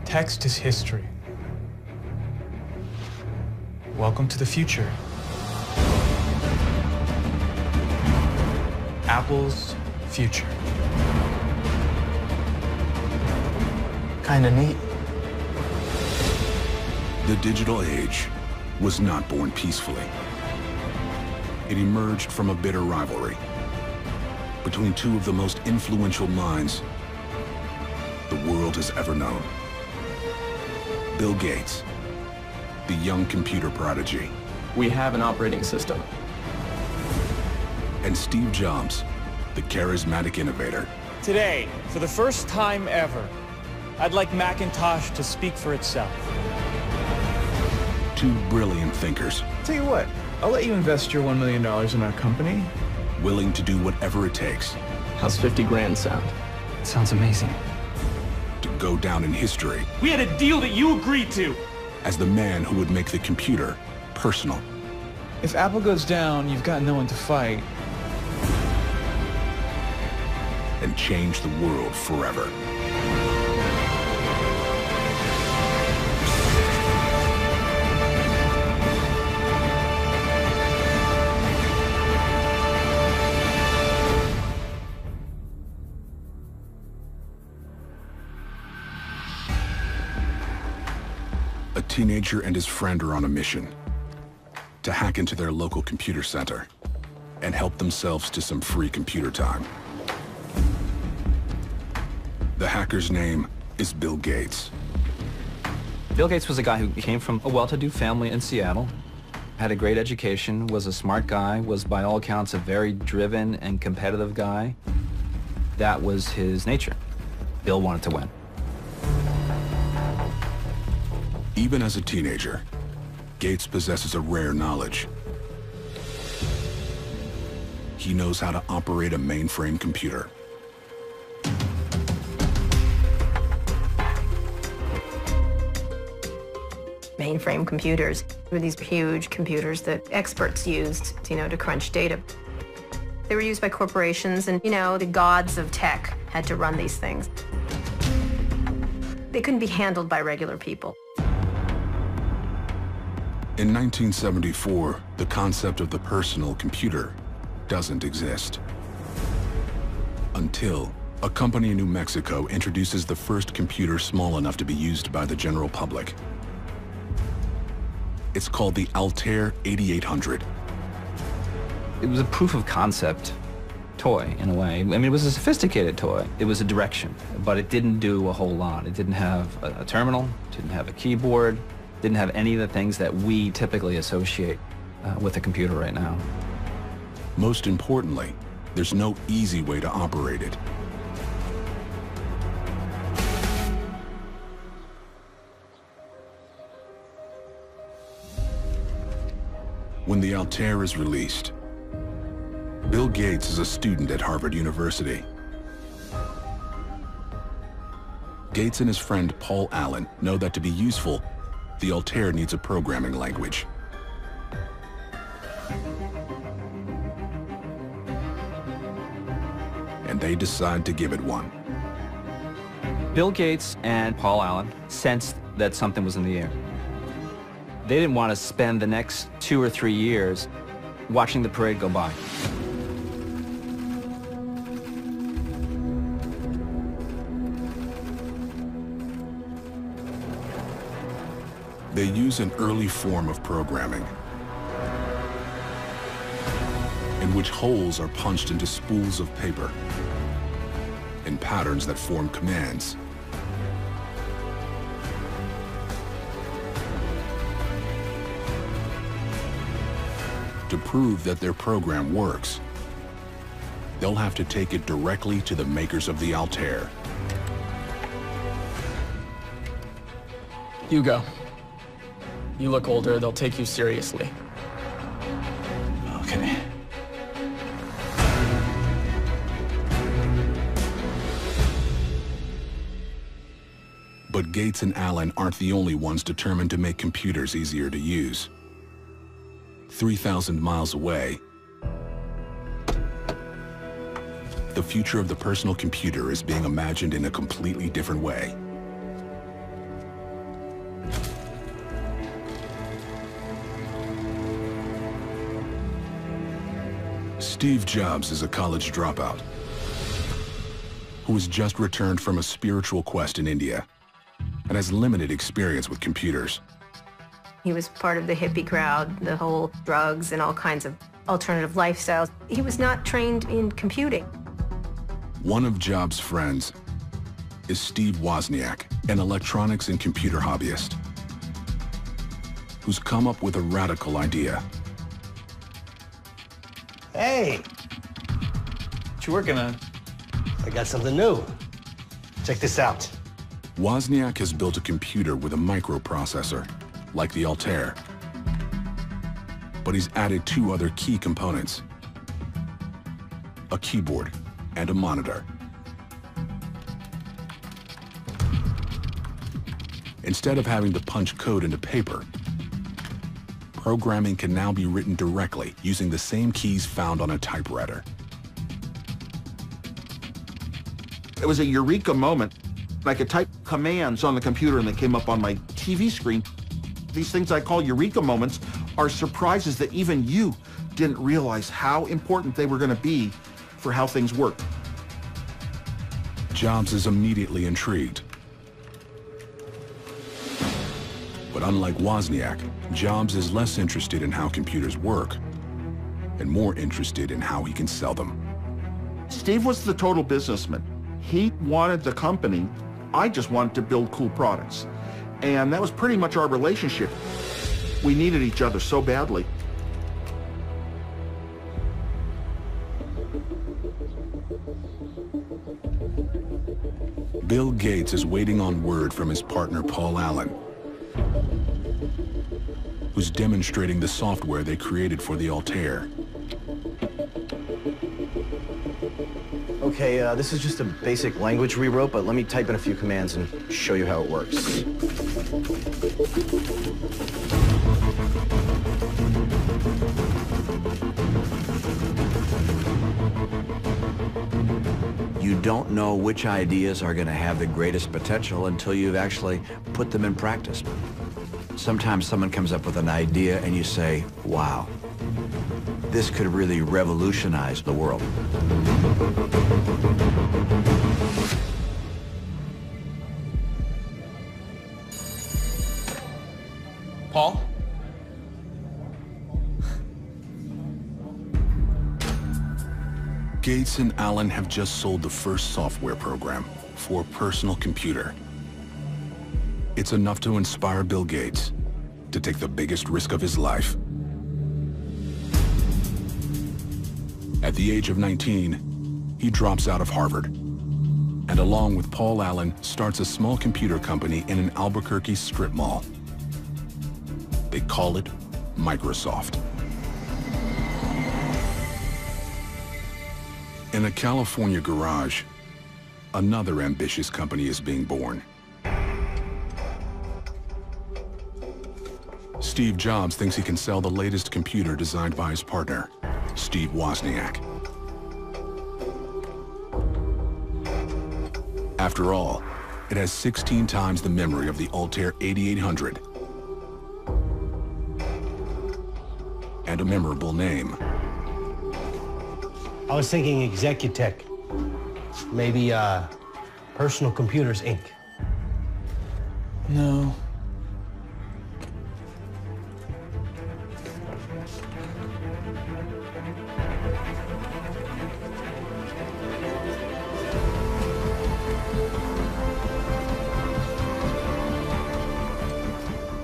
Text is history. Welcome to the future. Apple's future. Kinda neat. The digital age was not born peacefully. It emerged from a bitter rivalry between two of the most influential minds the world has ever known. Bill Gates, the young computer prodigy. We have an operating system. And Steve Jobs, the charismatic innovator. Today, for the first time ever, I'd like Macintosh to speak for itself. Two brilliant thinkers. Tell you what, I'll let you invest your $1 million in our company. Willing to do whatever it takes. How's 50 grand sound? Sounds amazing. To go down in history. We had a deal that you agreed to. As the man who would make the computer personal. If Apple goes down, you've got no one to fight. And change the world forever. A teenager and his friend are on a mission to hack into their local computer center and help themselves to some free computer time. The hacker's name is Bill Gates. Bill Gates was a guy who came from a well-to-do family in Seattle, had a great education, was a smart guy, was by all accounts a very driven and competitive guy. That was his nature. Bill wanted to win. Even as a teenager, Gates possesses a rare knowledge. He knows how to operate a mainframe computer. Mainframe computers were these huge computers that experts used, to crunch data. They were used by corporations and, the gods of tech had to run these things. They couldn't be handled by regular people. In 1974, the concept of the personal computer doesn't exist. Until a company in New Mexico introduces the first computer small enough to be used by the general public. It's called the Altair 8800. It was a proof of concept toy, in a way. I mean, it was a sophisticated toy. It was a direction, but it didn't do a whole lot. It didn't have a terminal, didn't have a keyboard, didn't have any of the things that we typically associate with a computer right now. Most importantly, there's no easy way to operate it. When the Altair is released, Bill Gates is a student at Harvard University. Gates and his friend Paul Allen know that to be useful, the Altair needs a programming language. And they decide to give it one. Bill Gates and Paul Allen sensed that something was in the air. They didn't want to spend the next 2 or 3 years watching the parade go by. They use an early form of programming in which holes are punched into spools of paper in patterns that form commands. To prove that their program works, they'll have to take it directly to the makers of the Altair. Hugo. You look older, they'll take you seriously. Okay. But Gates and Allen aren't the only ones determined to make computers easier to use. 3,000 miles away, the future of the personal computer is being imagined in a completely different way. Steve Jobs is a college dropout who has just returned from a spiritual quest in India and has limited experience with computers. He was part of the hippie crowd, the whole drugs and all kinds of alternative lifestyles. He was not trained in computing. One of Jobs' friends is Steve Wozniak, an electronics and computer hobbyist, who's come up with a radical idea. Hey, What you working on? I got something new. Check this out. Wozniak has built a computer with a microprocessor, like the Altair. But he's added two other key components: a keyboard and a monitor. Instead of having to punch code into paper, programming can now be written directly using the same keys found on a typewriter. It was a eureka moment. I could type commands on the computer and they came up on my TV screen. These things I call eureka moments are surprises that even you didn't realize how important they were going to be for how things work. Jobs is immediately intrigued. But unlike Wozniak, Jobs is less interested in how computers work and more interested in how he can sell them. Steve was the total businessman. He wanted the company. I just wanted to build cool products. And that was pretty much our relationship. We needed each other so badly. Bill Gates is waiting on word from his partner Paul Allen, who's demonstrating the software they created for the Altair. Okay, this is just a basic language we wrote, but let me type in a few commands and show you how it works. You don't know which ideas are going to have the greatest potential until you've actually put them in practice. Sometimes someone comes up with an idea and you say, wow, this could really revolutionize the world. Paul? Gates and Allen have just sold the first software program for a personal computer. It's enough to inspire Bill Gates to take the biggest risk of his life. At the age of 19, he drops out of Harvard, and along with Paul Allen, starts a small computer company in an Albuquerque strip mall. They call it Microsoft. In a California garage, another ambitious company is being born. Steve Jobs thinks he can sell the latest computer designed by his partner, Steve Wozniak. After all, it has 16 times the memory of the Altair 8800 and a memorable name. I was thinking Executech. Maybe Personal Computers, Inc. No.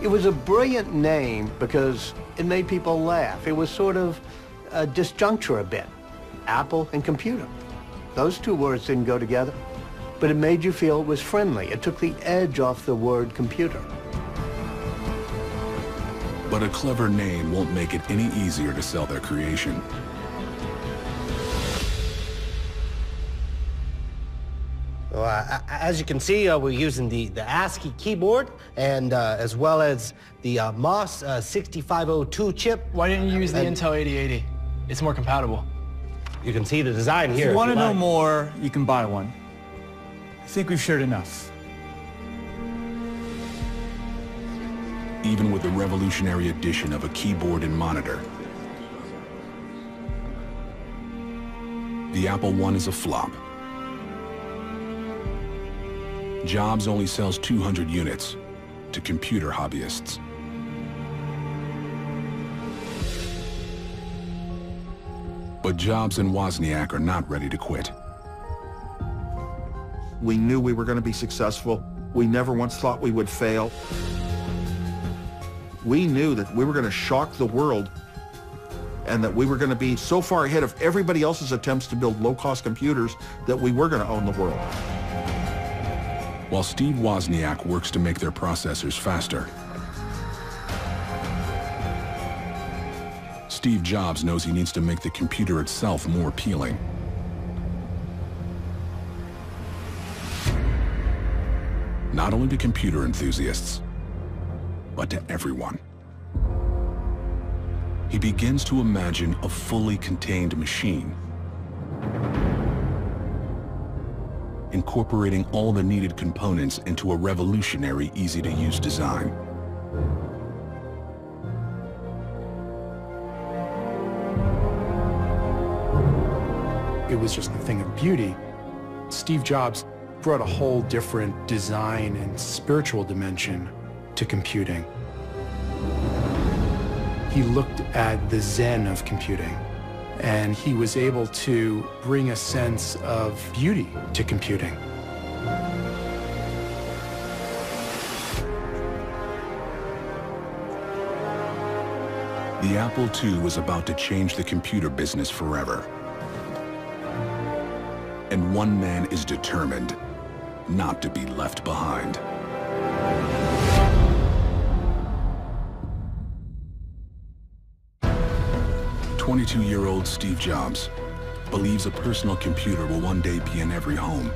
It was a brilliant name because it made people laugh. It was sort of a disjuncture a bit. Apple and computer. Those two words didn't go together, but it made you feel it was friendly. It took the edge off the word computer. But a clever name won't make it any easier to sell their creation. As you can see, we're using the ASCII keyboard and as well as the MOS 6502 chip. Why didn't you use the Intel 8080? It's more compatible. You can see the design here. If you want to know more, you can buy one. I think we've shared enough. Even with the revolutionary addition of a keyboard and monitor, The Apple I is a flop. Jobs only sells 200 units to computer hobbyists. But Jobs and Wozniak are not ready to quit. We knew we were going to be successful. We never once thought we would fail. We knew that we were going to shock the world and that we were going to be so far ahead of everybody else's attempts to build low-cost computers that we were going to own the world. While Steve Wozniak works to make their processors faster, Steve Jobs knows he needs to make the computer itself more appealing. Not only to computer enthusiasts, but to everyone. He begins to imagine a fully contained machine, incorporating all the needed components into a revolutionary, easy-to-use design. It was just a thing of beauty. Steve Jobs brought a whole different design and spiritual dimension to computing. He looked at the zen of computing, and he was able to bring a sense of beauty to computing. The Apple II was about to change the computer business forever. And one man is determined not to be left behind. "22-year-old Steve Jobs believes a personal computer will one day be in every home.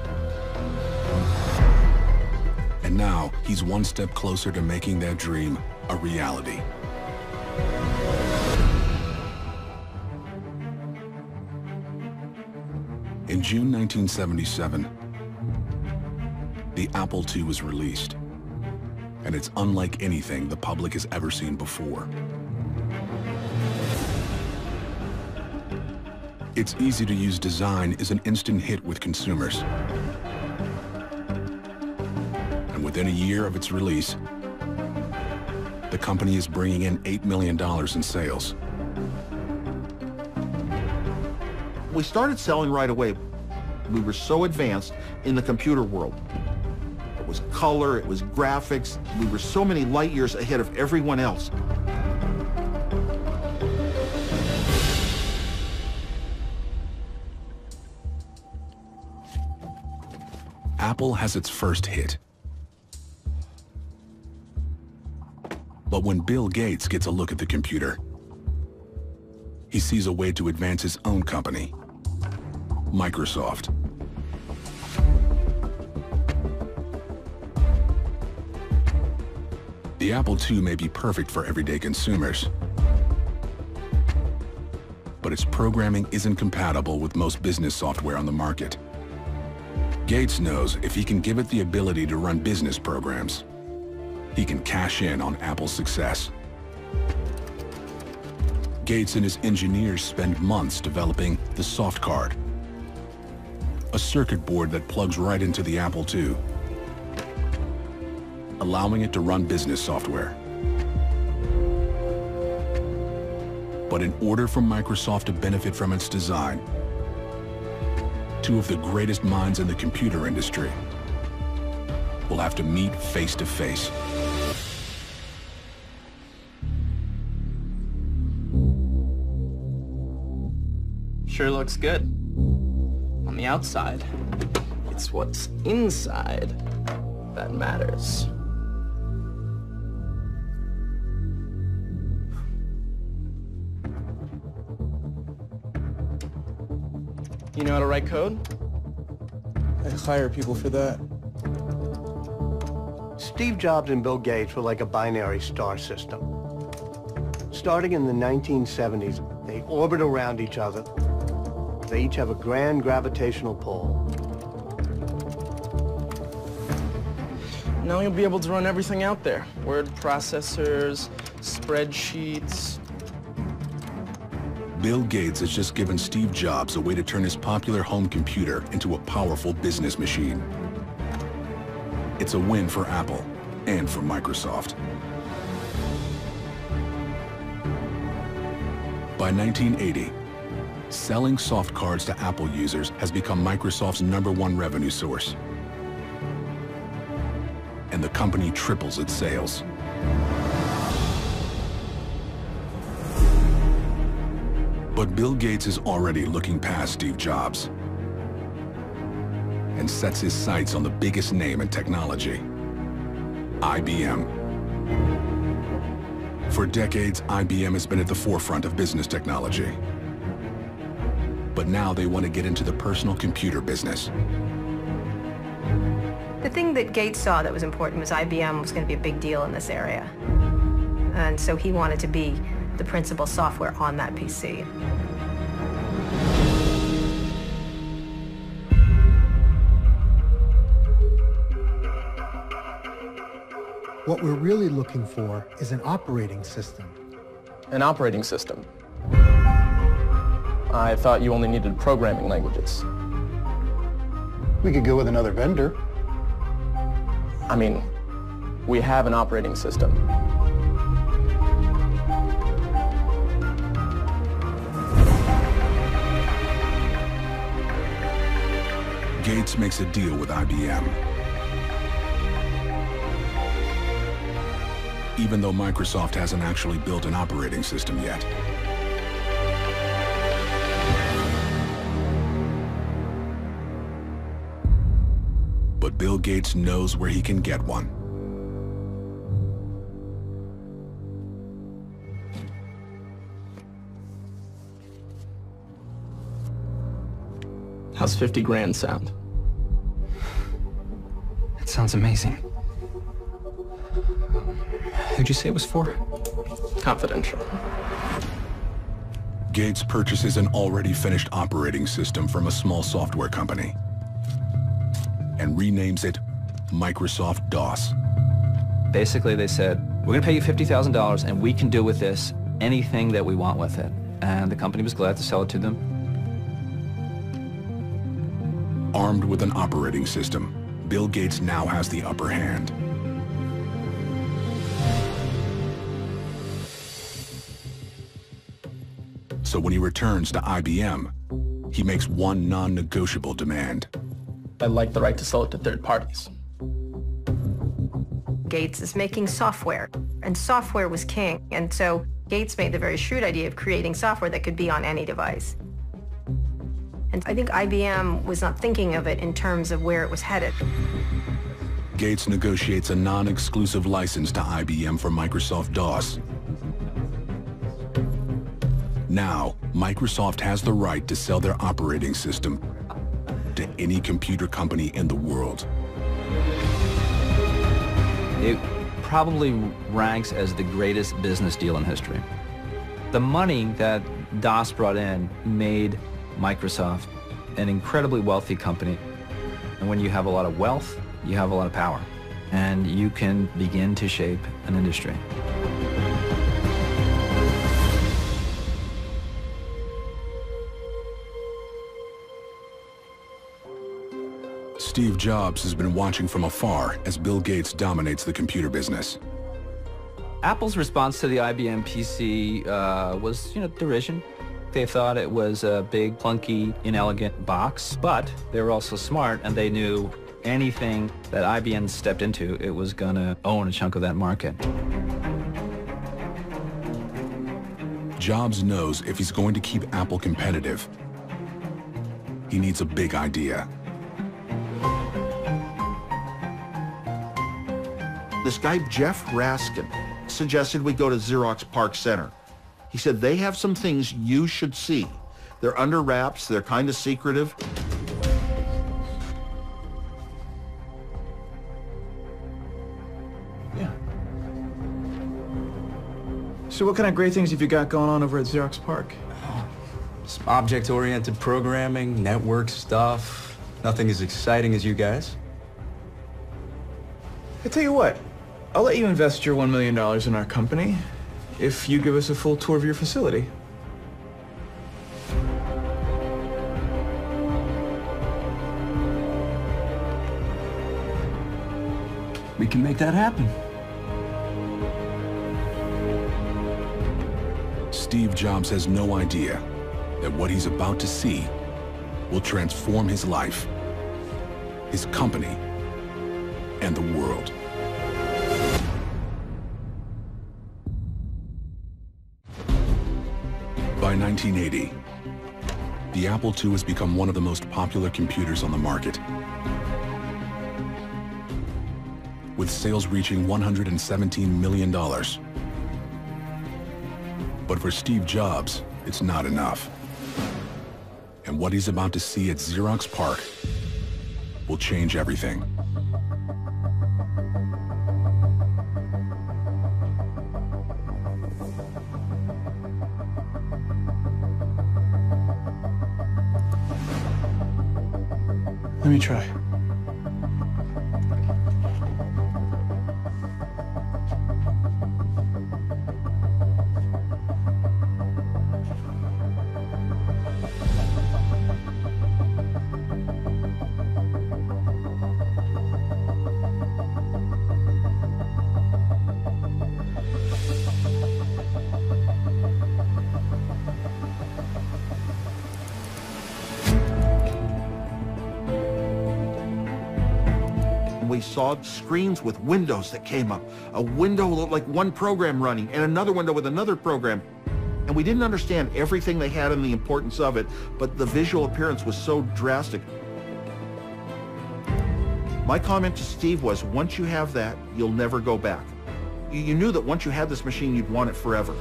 And now he's one step closer to making that dream a reality. In June 1977, the Apple II was released, and it's unlike anything the public has ever seen before. Its easy-to-use design is an instant hit with consumers. And within a year of its release, the company is bringing in $8 million in sales. We started selling right away. We were so advanced in the computer world. It was color, it was graphics. We were so many light years ahead of everyone else. Apple has its first hit. But when Bill Gates gets a look at the computer, he sees a way to advance his own company, Microsoft. The Apple II may be perfect for everyday consumers, but its programming isn't compatible with most business software on the market. Gates knows if he can give it the ability to run business programs, he can cash in on Apple's success. Gates and his engineers spend months developing the soft card, a circuit board that plugs right into the Apple II, allowing it to run business software. But in order for Microsoft to benefit from its design, two of the greatest minds in the computer industry will have to meet face to face. Sure looks good on the outside. It's what's inside that matters. You know how to write code? I hire people for that. Steve Jobs and Bill Gates were like a binary star system. Starting in the 1970s, they orbit around each other. They each have a grand gravitational pull. Now you'll be able to run everything out there. Word processors, spreadsheets. Bill Gates has just given Steve Jobs a way to turn his popular home computer into a powerful business machine. It's a win for Apple and for Microsoft. By 1980, selling soft cards to Apple users has become Microsoft's #1 revenue source. And the company triples its sales. But Bill Gates is already looking past Steve Jobs and sets his sights on the biggest name in technology, IBM. For decades, IBM has been at the forefront of business technology. But now they want to get into the personal computer business. The thing that Gates saw that was important was IBM was going to be a big deal in this area. And so he wanted to be the principal software on that PC. What we're really looking for is an operating system. An operating system? I thought you only needed programming languages. We could go with another vendor. I mean, we have an operating system. Gates makes a deal with IBM. Even though Microsoft hasn't actually built an operating system yet. But Bill Gates knows where he can get one. How's 50 grand sound? That sounds amazing. Who'd you say it was for? Confidential. Gates purchases an already finished operating system from a small software company and renames it Microsoft DOS. Basically, they said, we're going to pay you $50,000 and we can do with this anything that we want with it. And the company was glad to sell it to them. Armed with an operating system, Bill Gates now has the upper hand. So when he returns to IBM, he makes one non-negotiable demand. I'd like the right to sell it to third parties. Gates is making software, and software was king. And so Gates made the very shrewd idea of creating software that could be on any device. And I think IBM was not thinking of it in terms of where it was headed. Gates negotiates a non-exclusive license to IBM for Microsoft DOS. Now, Microsoft has the right to sell their operating system to any computer company in the world. It probably ranks as the greatest business deal in history. The money that DOS brought in made Microsoft an incredibly wealthy company. And when you have a lot of wealth, you have a lot of power. And you can begin to shape an industry. Steve Jobs has been watching from afar as Bill Gates dominates the computer business. Apple's response to the IBM PC was, derision. They thought it was a big, clunky, inelegant box, but they were also smart and they knew anything that IBM stepped into, it was gonna own a chunk of that market. Jobs knows if he's going to keep Apple competitive, he needs a big idea. This guy, Jeff Raskin, suggested we go to Xerox PARC Center. He said they have some things you should see. They're under wraps, they're kind of secretive. Yeah. So what kind of great things have you got going on over at Xerox PARC? Some object-oriented programming, network stuff. Nothing as exciting as you guys. I tell you what, I'll let you invest your $1 million in our company if you give us a full tour of your facility. We can make that happen. Steve Jobs has no idea that what he's about to see will transform his life, his company, and the world. By 1980, the Apple II has become one of the most popular computers on the market, with sales reaching $117 million. But for Steve Jobs, it's not enough. And what he's about to see at Xerox PARC will change everything. Let me try. We saw screens with windows that came up. A window looked like one program running and another window with another program. And we didn't understand everything they had and the importance of it, but the visual appearance was so drastic. My comment to Steve was, once you have that, you'll never go back. You knew that once you had this machine, you'd want it forever.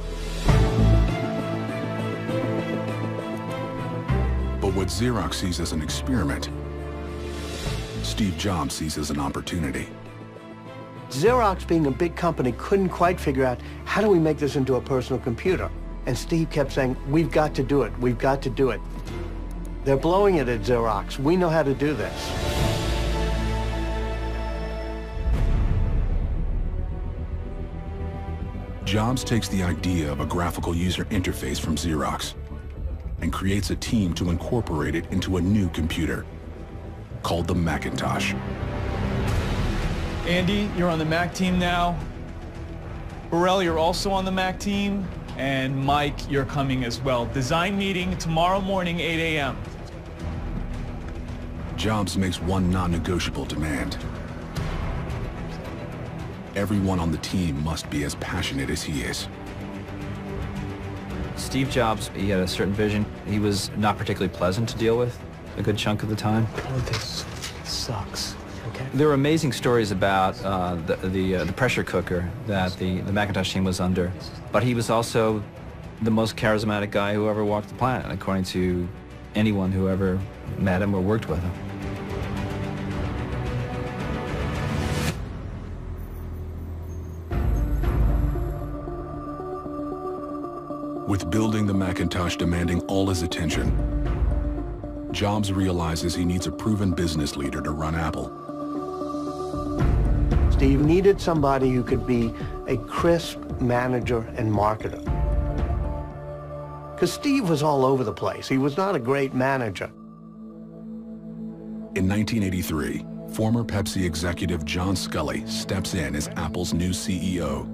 But what Xerox sees as an experiment, Steve Jobs sees as an opportunity. Xerox, being a big company, couldn't quite figure out, how do we make this into a personal computer? And Steve kept saying, we've got to do it, we've got to do it. They're blowing it at Xerox. We know how to do this. Jobs takes the idea of a graphical user interface from Xerox and creates a team to incorporate it into a new computer called the Macintosh. Andy, you're on the Mac team now. Burrell, you're also on the Mac team. And Mike, you're coming as well. Design meeting tomorrow morning, 8 a.m. Jobs makes one non-negotiable demand. Everyone on the team must be as passionate as he is. Steve Jobs, he had a certain vision. He was not particularly pleasant to deal with a good chunk of the time. Oh, this sucks. Okay. There were amazing stories about the pressure cooker that the Macintosh team was under, but he was also the most charismatic guy who ever walked the planet, according to anyone who ever met him or worked with him. With building the Macintosh demanding all his attention, Jobs realizes he needs a proven business leader to run Apple. Steve needed somebody who could be a crisp manager and marketer. Because Steve was all over the place. He was not a great manager. In 1983, former Pepsi executive John Scully steps in as Apple's new CEO,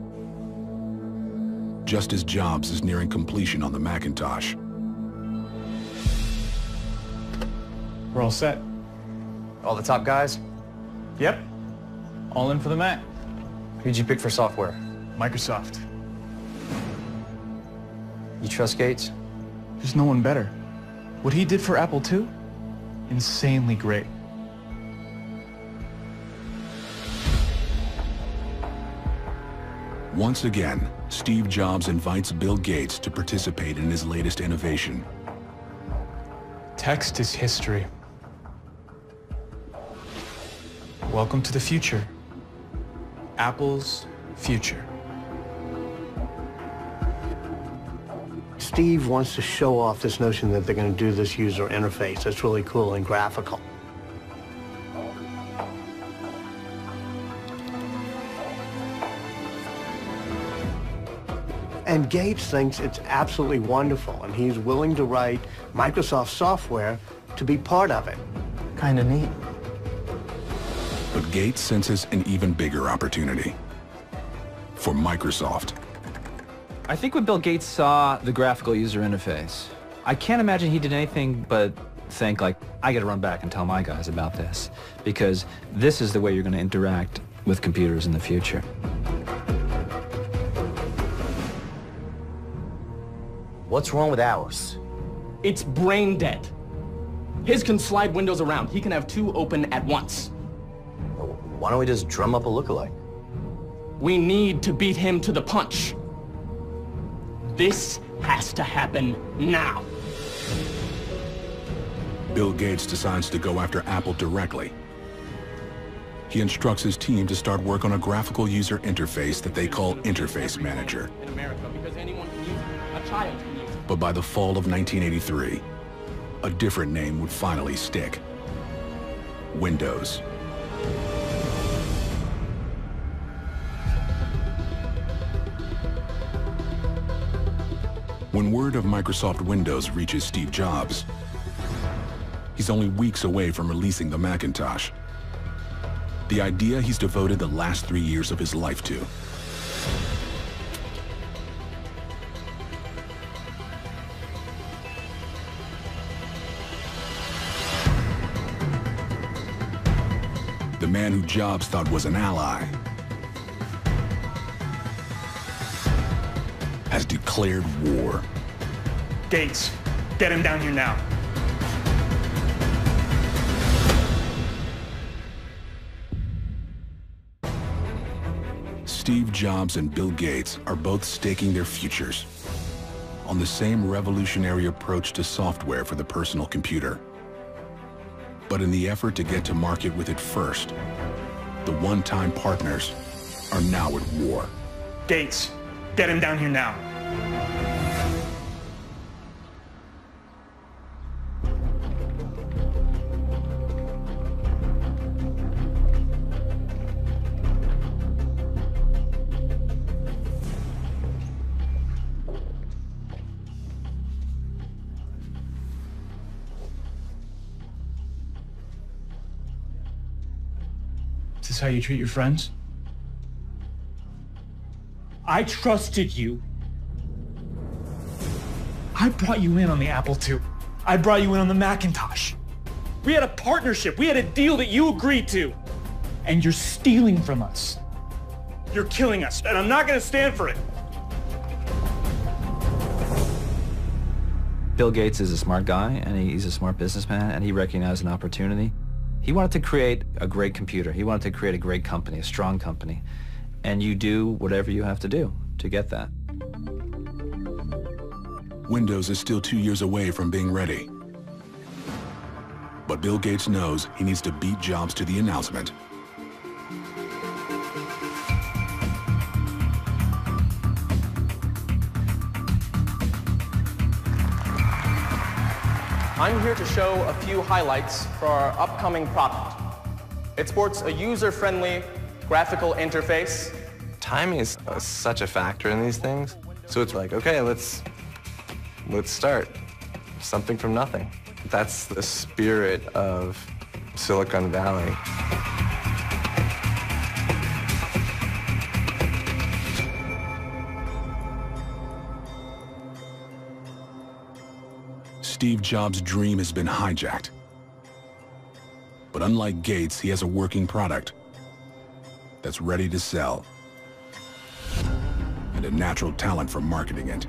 just as Jobs is nearing completion on the Macintosh. We're all set. All the top guys? Yep. All in for the Mac. Who'd you pick for software? Microsoft. You trust Gates? There's no one better. What he did for Apple II? Insanely great. Once again, Steve Jobs invites Bill Gates to participate in his latest innovation. Text is history. Welcome to the future. Apple's future. Steve wants to show off this notion that they're going to do this user interface. That's really cool and graphical. And Gates thinks it's absolutely wonderful, and he's willing to write Microsoft software to be part of it. Kind of neat. But Gates senses an even bigger opportunity for Microsoft. I think when Bill Gates saw the graphical user interface, I can't imagine he did anything but think like, I gotta run back and tell my guys about this, because this is the way you're gonna interact with computers in the future. What's wrong with ours? It's brain dead. His can slide windows around. He can have two open at once. Why don't we just drum up a lookalike? We need to beat him to the punch. This has to happen now. Bill Gates decides to go after Apple directly. He instructs his team to start work on a graphical user interface that they call Interface Manager. In America, because anyone can use it. A child can use it. But by the fall of 1983, a different name would finally stick: Windows. When word of Microsoft Windows reaches Steve Jobs, he's only weeks away from releasing the Macintosh, the idea he's devoted the last 3 years of his life to. The man who Jobs thought was an ally has declared war. Gates, get him down here now. Steve Jobs and Bill Gates are both staking their futures on the same revolutionary approach to software for the personal computer. But in the effort to get to market with it first, the one-time partners are now at war. Gates, get him down here now. Is this how you treat your friends? I trusted you. I brought you in on the Apple II. I brought you in on the Macintosh. We had a partnership. We had a deal that you agreed to. And you're stealing from us. You're killing us, and I'm not going to stand for it. Bill Gates is a smart guy, and he's a smart businessman, and he recognized an opportunity. He wanted to create a great computer. He wanted to create a great company, a strong company. And you do whatever you have to do to get that. Windows is still 2 years away from being ready. But Bill Gates knows he needs to beat Jobs to the announcement. I'm here to show a few highlights for our upcoming product. It sports a user-friendly graphical interface. Timing is such a factor in these things. So it's like, okay, let's start. Something from nothing. That's the spirit of Silicon Valley. Steve Jobs' dream has been hijacked. But unlike Gates, he has a working product that's ready to sell, and a natural talent for marketing it.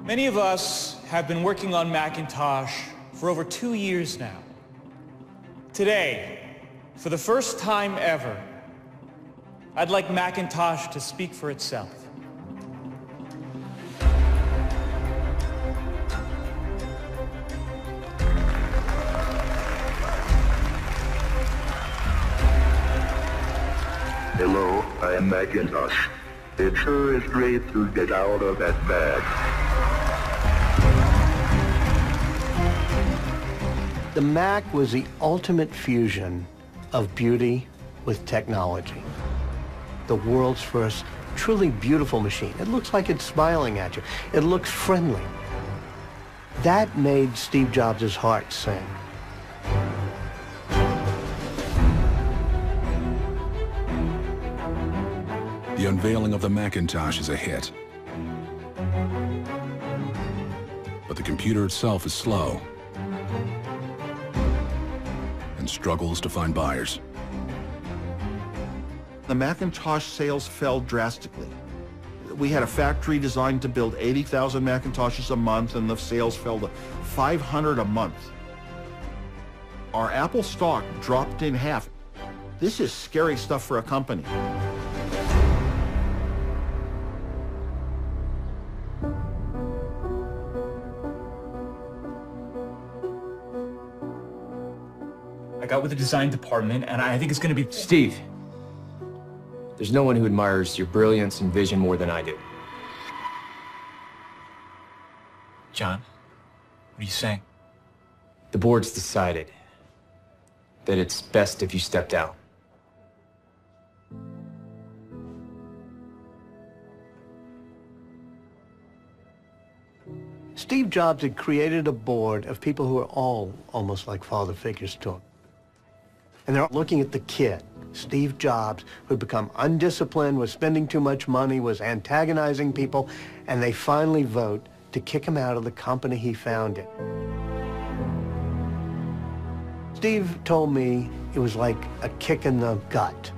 Many of us have been working on Macintosh for over 2 years now. Today, for the first time ever, I'd like Macintosh to speak for itself. Hello, I am Macintosh. It sure is great to get out of that bag. The Mac was the ultimate fusion of beauty with technology. The world's first truly beautiful machine. It looks like it's smiling at you. It looks friendly. That made Steve Jobs' heart sing. The unveiling of the Macintosh is a hit. But the computer itself is slow and struggles to find buyers. The Macintosh sales fell drastically. We had a factory designed to build 80,000 Macintoshes a month, and the sales fell to 500 a month. Our Apple stock dropped in half. This is scary stuff for a company. I got with the design department, and I think it's going to be... Steve, there's no one who admires your brilliance and vision more than I do. John, what are you saying? The board's decided that it's best if you step down. Steve Jobs had created a board of people who were all almost like father figures to him. And they're looking at the kid, Steve Jobs, who had become undisciplined, was spending too much money, was antagonizing people, and they finally vote to kick him out of the company he founded. Steve told me it was like a kick in the gut.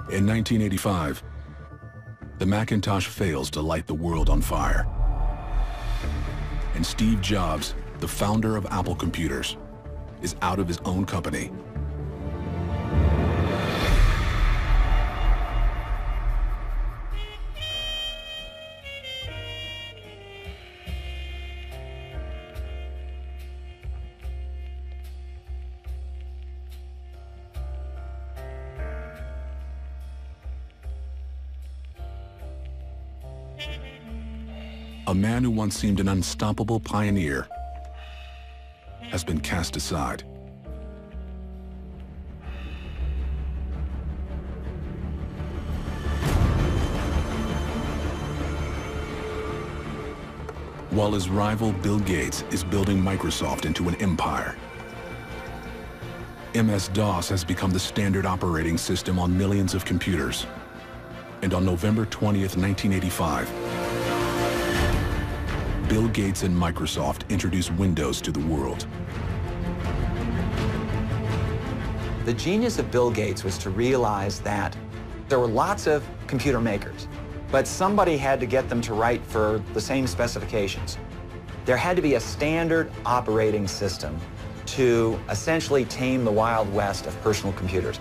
In 1985, the Macintosh fails to light the world on fire. And Steve Jobs, the founder of Apple Computers, is out of his own company. A man who once seemed an unstoppable pioneer has been cast aside. While his rival Bill Gates is building Microsoft into an empire, MS-DOS has become the standard operating system on millions of computers. And on November 20th, 1985, Bill Gates and Microsoft introduced Windows to the world. The genius of Bill Gates was to realize that there were lots of computer makers, but somebody had to get them to write for the same specifications. There had to be a standard operating system to essentially tame the Wild West of personal computers.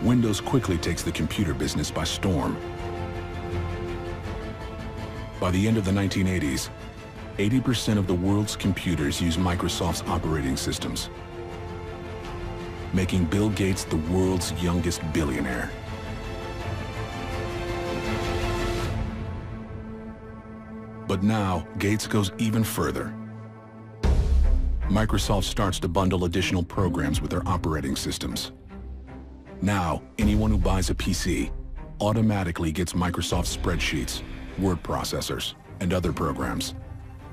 Windows quickly takes the computer business by storm. By the end of the 1980s, 80% of the world's computers use Microsoft's operating systems, making Bill Gates the world's youngest billionaire. But now, Gates goes even further. Microsoft starts to bundle additional programs with their operating systems. Now, anyone who buys a PC automatically gets Microsoft spreadsheets, word processors, and other programs,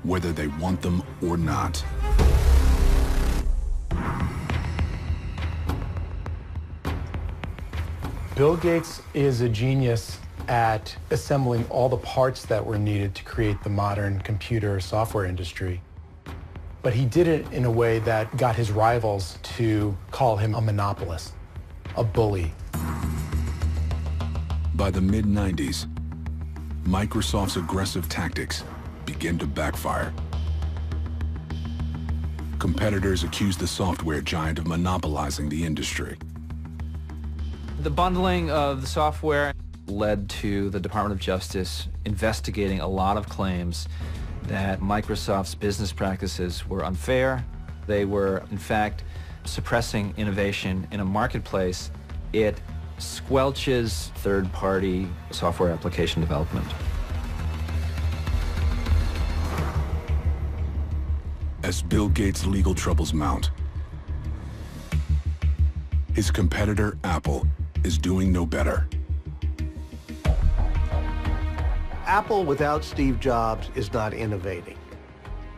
whether they want them or not. Bill Gates is a genius at assembling all the parts that were needed to create the modern computer software industry. But he did it in a way that got his rivals to call him a monopolist, a bully. By the mid-90s, Microsoft's aggressive tactics begin to backfire. Competitors accuse the software giant of monopolizing the industry. The bundling of the software led to the Department of Justice investigating a lot of claims that Microsoft's business practices were unfair. They were, in fact, suppressing innovation in a marketplace. It squelches third-party software application development. As Bill Gates' legal troubles mount, his competitor, Apple, is doing no better. Apple without Steve Jobs is not innovating.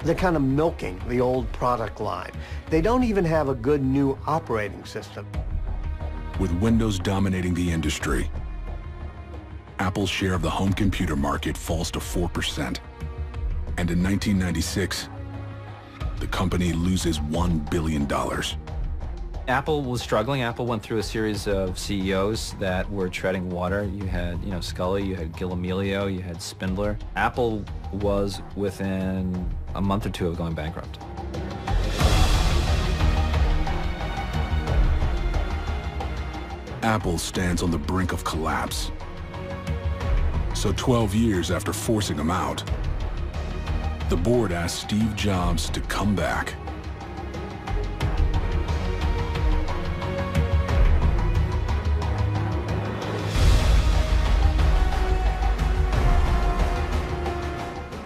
They're kind of milking the old product line. They don't even have a good new operating system. With Windows dominating the industry, Apple's share of the home computer market falls to 4%. And in 1996, the company loses $1 billion. Apple was struggling. Apple went through a series of CEOs that were treading water. You had, Scully, you had Gil Amelio, you had Spindler. Apple was within a month or two of going bankrupt. Apple stands on the brink of collapse. So 12 years after forcing him out, the board asked Steve Jobs to come back.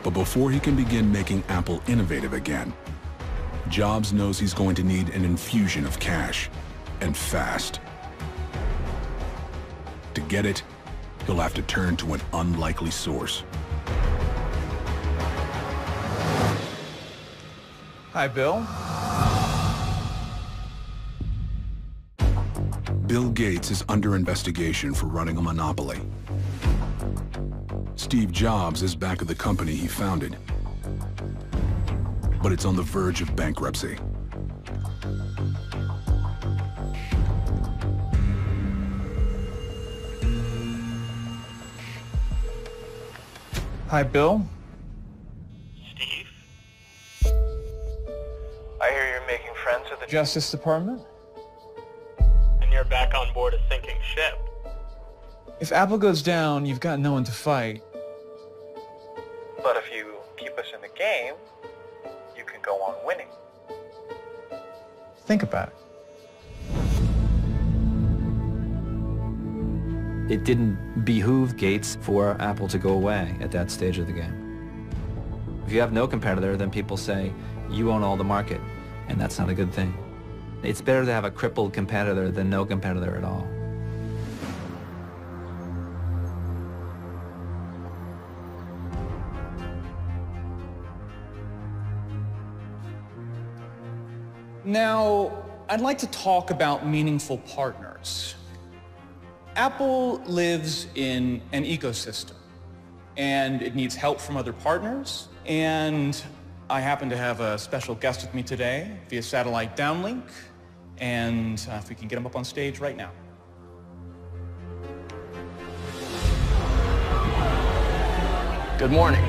But before he can begin making Apple innovative again, Jobs knows he's going to need an infusion of cash, and fast. To get it, he'll have to turn to an unlikely source. Hi, Bill. Bill Gates is under investigation for running a monopoly. Steve Jobs is back at the company he founded, but it's on the verge of bankruptcy. Hi, Bill. Steve? I hear you're making friends with the Justice Department? and you're back on board a sinking ship. If Apple goes down, you've got no one to fight. But if you keep us in the game, you can go on winning. Think about it. It didn't behoove Gates for Apple to go away at that stage of the game. If you have no competitor, then people say, you own all the market, and that's not a good thing. It's better to have a crippled competitor than no competitor at all. Now, I'd like to talk about meaningful partners. Apple lives in an ecosystem, and it needs help from other partners, and I happen to have a special guest with me today via satellite downlink, and if we can get him up on stage right now. Good morning.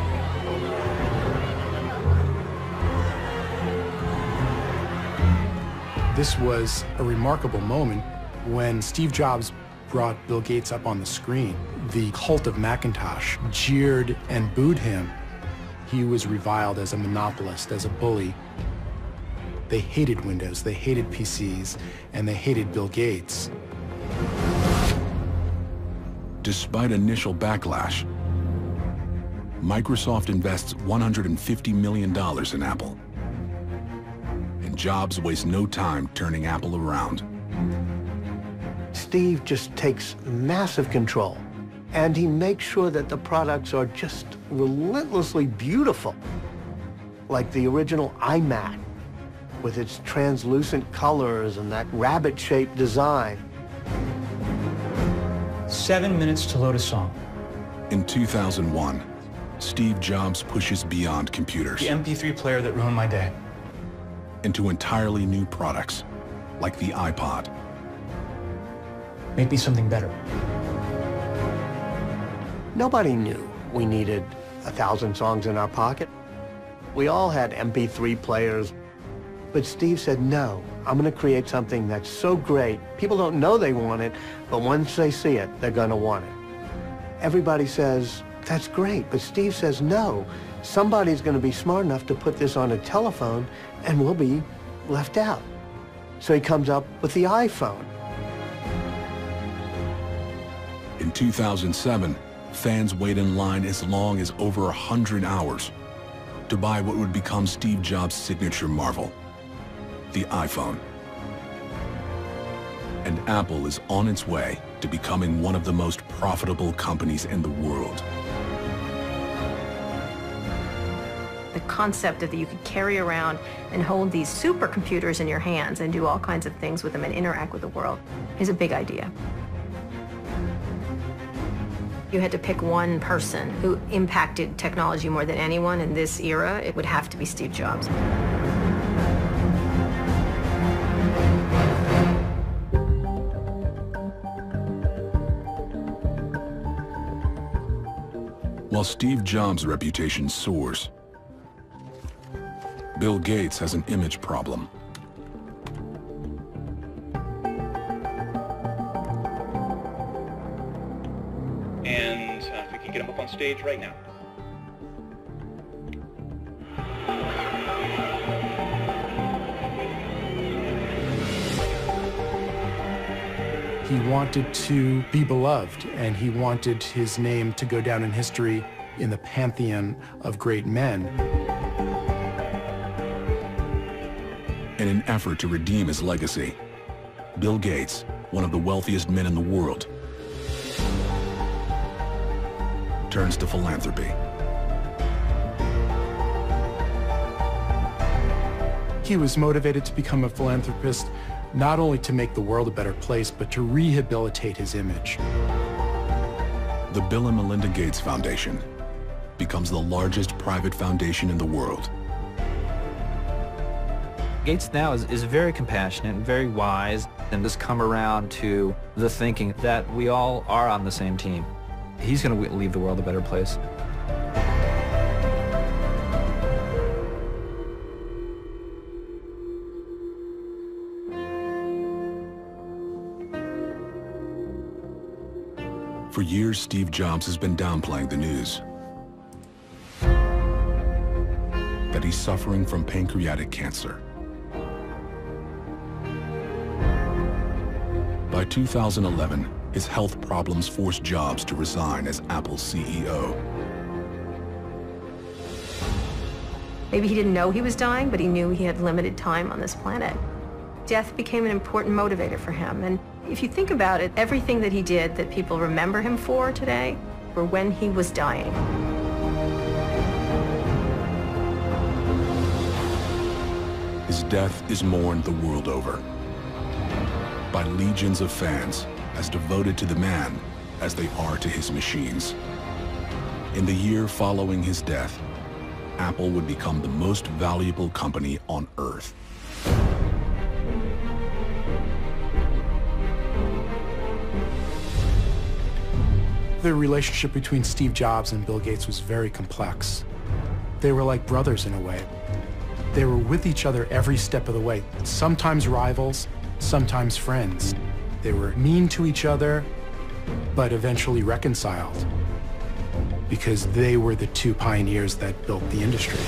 This was a remarkable moment when Steve Jobs brought Bill Gates up on the screen. The cult of Macintosh jeered and booed him. He was reviled as a monopolist, as a bully. They hated Windows, they hated PCs, and they hated Bill Gates. Despite initial backlash, Microsoft invests $150 million in Apple. And Jobs wastes no time turning Apple around. Steve just takes massive control, and he makes sure that the products are just relentlessly beautiful, like the original iMac, with its translucent colors and that rabbit-shaped design. 7 minutes to load a song. In 2001, Steve Jobs pushes beyond computers. The MP3 player that ruined my day. Into entirely new products, like the iPod. Make me something better. Nobody knew we needed 1,000 songs in our pocket. We all had MP3 players, but Steve said, no, I'm going to create something that's so great, people don't know they want it, but once they see it, they're going to want it. Everybody says, that's great, but Steve says, no, somebody's going to be smart enough to put this on a telephone and we'll be left out. So he comes up with the iPhone. In 2007, fans wait in line as long as over 100 hours to buy what would become Steve Jobs' signature marvel, the iPhone. And Apple is on its way to becoming one of the most profitable companies in the world. The concept that you could carry around and hold these supercomputers in your hands and do all kinds of things with them and interact with the world is a big idea. You had to pick one person who impacted technology more than anyone in this era. It would have to be Steve Jobs. While Steve Jobs' reputation soars, Bill Gates has an image problem. And if we can get him up on stage right now. He wanted to be beloved, and he wanted his name to go down in history in the pantheon of great men. In an effort to redeem his legacy, Bill Gates, one of the wealthiest men in the world, turns to philanthropy. He was motivated to become a philanthropist not only to make the world a better place, but to rehabilitate his image. The Bill and Melinda Gates Foundation becomes the largest private foundation in the world. Gates now is very compassionate and very wise, and has come around to the thinking that we all are on the same team. He's going to leave the world a better place. For years, Steve Jobs has been downplaying the news that he's suffering from pancreatic cancer. By 2011, his health problems forced Jobs to resign as Apple's CEO. Maybe he didn't know he was dying, but he knew he had limited time on this planet. Death became an important motivator for him. And if you think about it, everything that he did that people remember him for today were when he was dying. His death is mourned the world over by legions of fans as devoted to the man as they are to his machines. In the year following his death, Apple would become the most valuable company on Earth. The relationship between Steve Jobs and Bill Gates was very complex. They were like brothers in a way. They were with each other every step of the way, sometimes rivals, sometimes friends. They were mean to each other, but eventually reconciled because they were the two pioneers that built the industry.